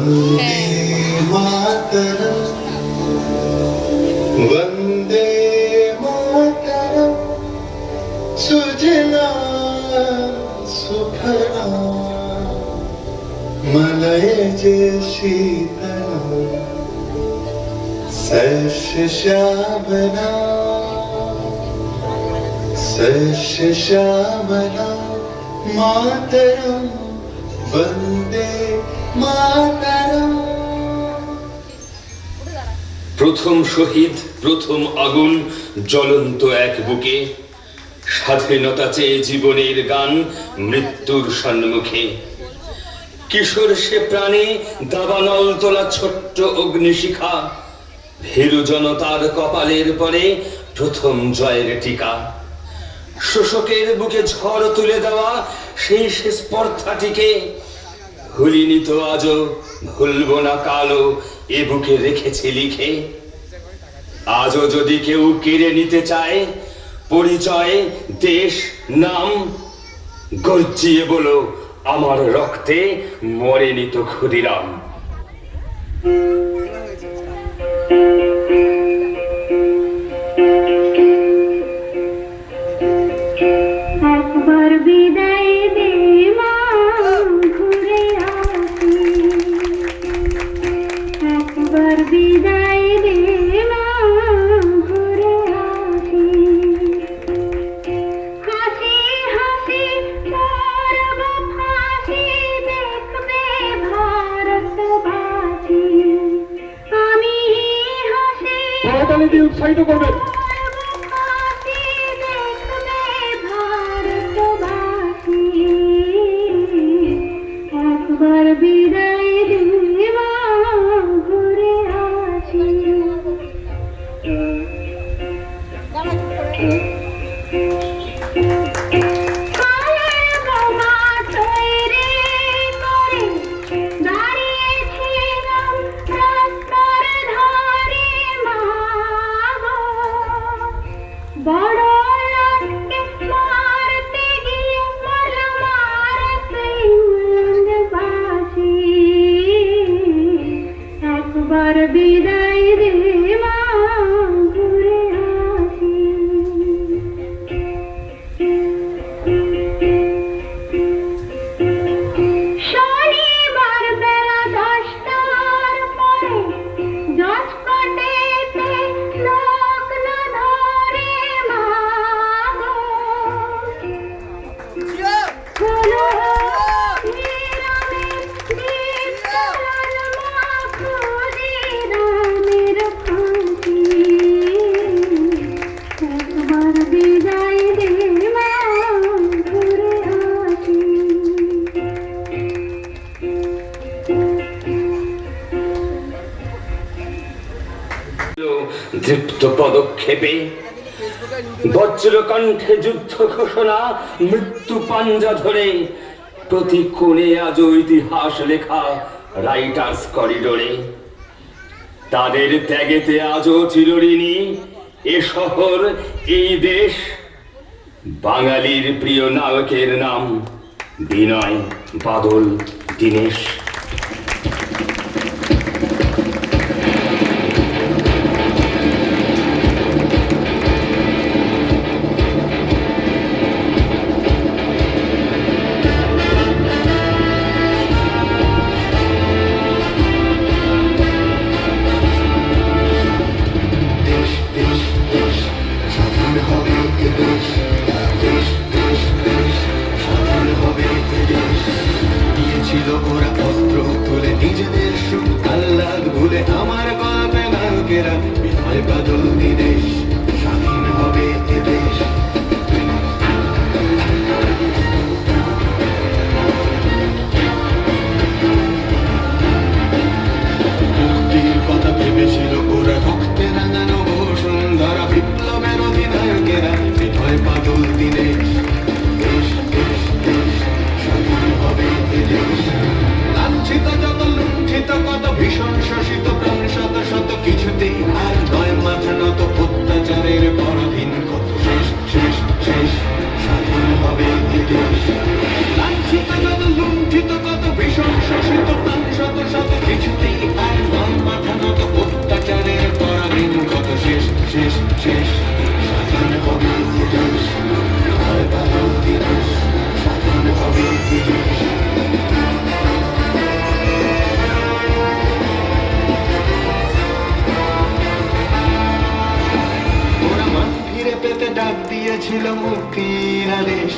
वन्दे मातरम् वन्दे मातरम् सुजला सुफला मलयज शीतला सस्य श्यामला सस्य श्यामला मातरम् वन्दे मातरम्। প্রথম শহীদ, প্রথম আগুন, জ্বলন্ত এক বুকে, স্বাধীনতা চেয়ে জীবনের গান মৃত্যুর সম্মুখে। কিশোর সে প্রাণে দাবানল তোলা ছোট্ট অগ্নিশিখা, ভীরু জনতার কপালের পরে প্রথম জয়ের টিকা। শোষকের বুকে ঝড় তুলে দেওয়া সেই স্পর্ধাটিকে ভুলিনি তো আজও, ভুলবো না কালো এ বুকে রেখেছি লিখে। আজও যদি কেউ কেড়ে নিতে চায় পরিচয়, দেশ, নাম, গর্জিয়ে বলো আমার রক্তে মরেনি তো ক্ষুদিরাম। একবার বিদায় দে মা, ঘুরে আসি। একবার বিদায় দে মা, ঘুরে আসি। হাসি হাসি করব ফাঁসি, দেখবে ভারতবাসী। আমি হাসি করতালি দিয়ে উৎসাহিত করবেন। একবার বিদায় দে মা, ঘুরে আসি। কালের বোমা তৈরি করে দাঁড়িয়েছিলাম রাস্তার ধারে মা গো। বড় লোককে মারতে গিয়ে মরলাম আর ইংরেজবাসী। একবার বিদায় দে মা, ঘুরে আসি। শনিবার বেলা 10টার পরে জজকোটেতে লোক না ধরে মা গো। হলো নিরামের বিতরণ মা, ক্ষুদিরামের ফাঁসি। একবার বিদায় দে মা, ঘুরে আসি। দৃপ্ত পদক্ষেপে বজ্র কণ্ঠে যুদ্ধ ঘোষণা, মৃত্যু পাঞ্জা ধরে প্রতি কোণে আজও ইতিহাস লেখা রাইটার্স করিডোরে। তাদের ত্যাগেতে আজও চিরঋণী এ শহর, এই দেশ। বাঙালির প্রিয় নায়কের নাম বিনয়, বাদল, দীনেশ। ছিল ওরা মুক্তির আদেশ।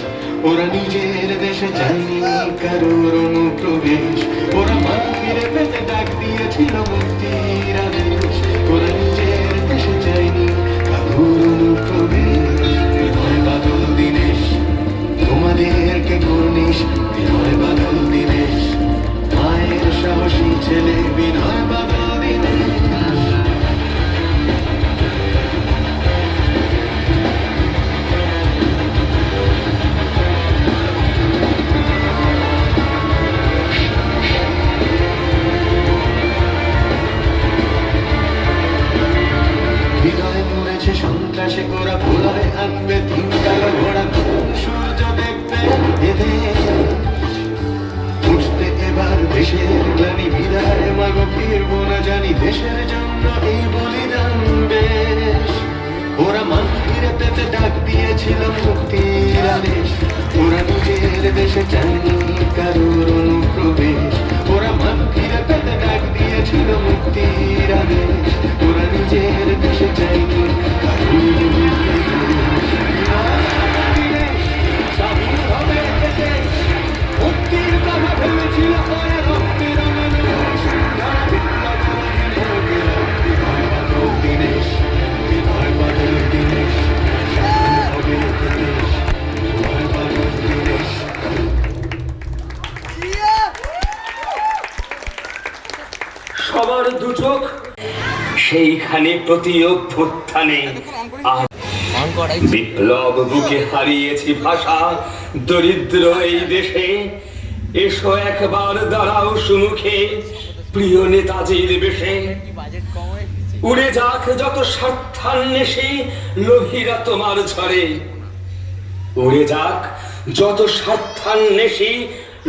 ওরা নিজের দেশে যায়নি কারোর অনুপ্রবেশ, ওরা মান ফিরে পেতে ডাক দিয়েছিল মুক্তির আদেশ। ওরা নিজের দেশে যায়নি কারোর অনুপ্রবেশ। বিনয় বাদল দীনেশ তোমাদেরকে কর্নিশ, বিনয় বাদল দীনেশ মায়ের সাহসী ছেলে বিনয় বাদল দীনেশ। হৃদয় মরেছে সন্ত্রাসে গোরা ভোলায় আনবে তিন কালো ঘোড়া, সূর্য দেখবে এদের উঠতে এবার দেশের গ্লানি। বিদায় মাগো ফিরবো না জানি, দেশের জন্য এই বলিদান বেশ। ওরা মান ফিরে পেতে ডাক দিয়েছিল মুক্তির আদেশ, ওরা নিজের দেশে চায়নি কারোর অনুপ্রবেশ। ওরা মান ফিরে পেতে ডাক দিয়েছিল মুক্তির আদেশ, ওরা নিজের দেশে চায়নি কারোর অনুপ্রবেশ। স্বাধীন হবে এ দেশ, মুক্তির কথা ভেবেছিল ওরা রক্তের অমানুষ। যারা বিপ্লবী লোকেরা বিনয় বাদল দীনেশ, বিনয় বাদল দীনেশ স্বাধীন হবে এ দেশ, বিনয় বাদল দীনেশ। সবার দু চোখ সেইখানে প্রতি অভ্যুত্থানে। আর বিপ্লব বুকে হারিয়েছি ভাষা, দরিদ্র এই দেশে। এসো একবার দাঁড়াও সুমুখে প্রিয় নেতাজির বেশে। উড়ে যাক যত স্বার্থান্বেষী লোভীরা তোমার ঝরে, উড়ে যাক যত স্বার্থান্বেষী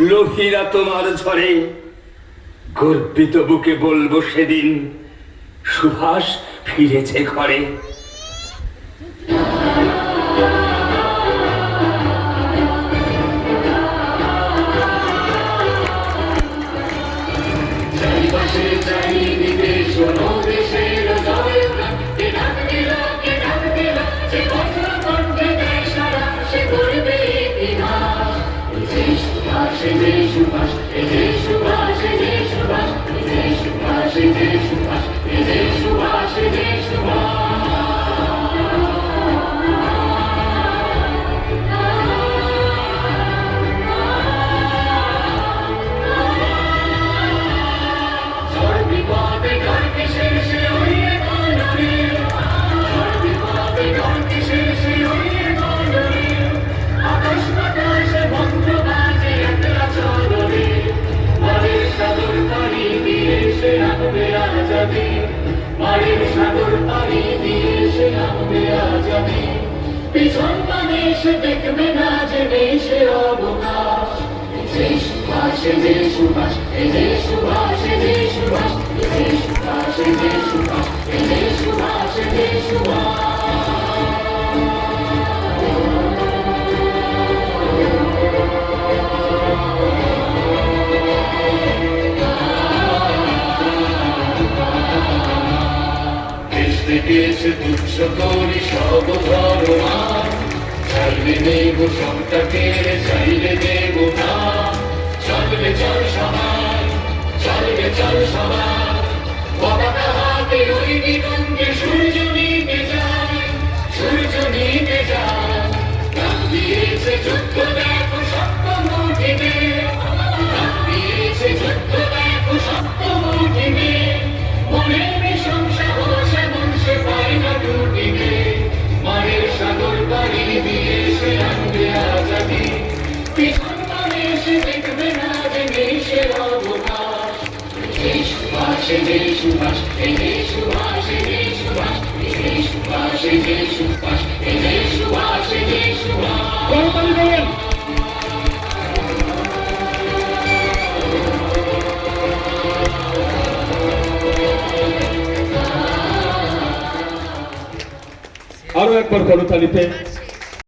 লোভীরা তোমার ঝরে। গর্বিত বুকে বলবো সেদিন সুভাষ ফিরেছে ঘরে। পিছন পানে সে দেখবে না যে দেশে অবকাশ। যে সুভাষ যে সুভাষ যে সুভাষ যে সুভাষ যে সুভাষ যে সুভাষ যে সুভাষ যে সুভাষ। এসে তুচ্ছ করি সব ধর্মান, চাইলে নেব সবটা কেড়ে চাইলে দেব না। চলবে চল সবাই, চলবে চল সবাই, পতাকা হাতে ওই দিগন্তে সূর্য নিতে যায়, সূর্য নিতে যায়। ডাক দিয়েছে যুদ্ধ দেখো সপ্ত মুঠিতে, ডাক দিয়েছে যুদ্ধ দেখো সপ্ত মুঠিতে। মনের বিষম সাহস এমন সে পায় না টুটিতে, মায়ের সাগর পাড়ি দিয়ে সে আনবে আজাদি। পিছন পানে সে দেখবে না যে দেশের অবকাশ। যে সুভাষ যে সুভাষ যে সুভাষ যে সুভাষ যে সুভাষ যে সুভাষ যে সুভাষ যে সুভাষ। আরো একবার করতালিতে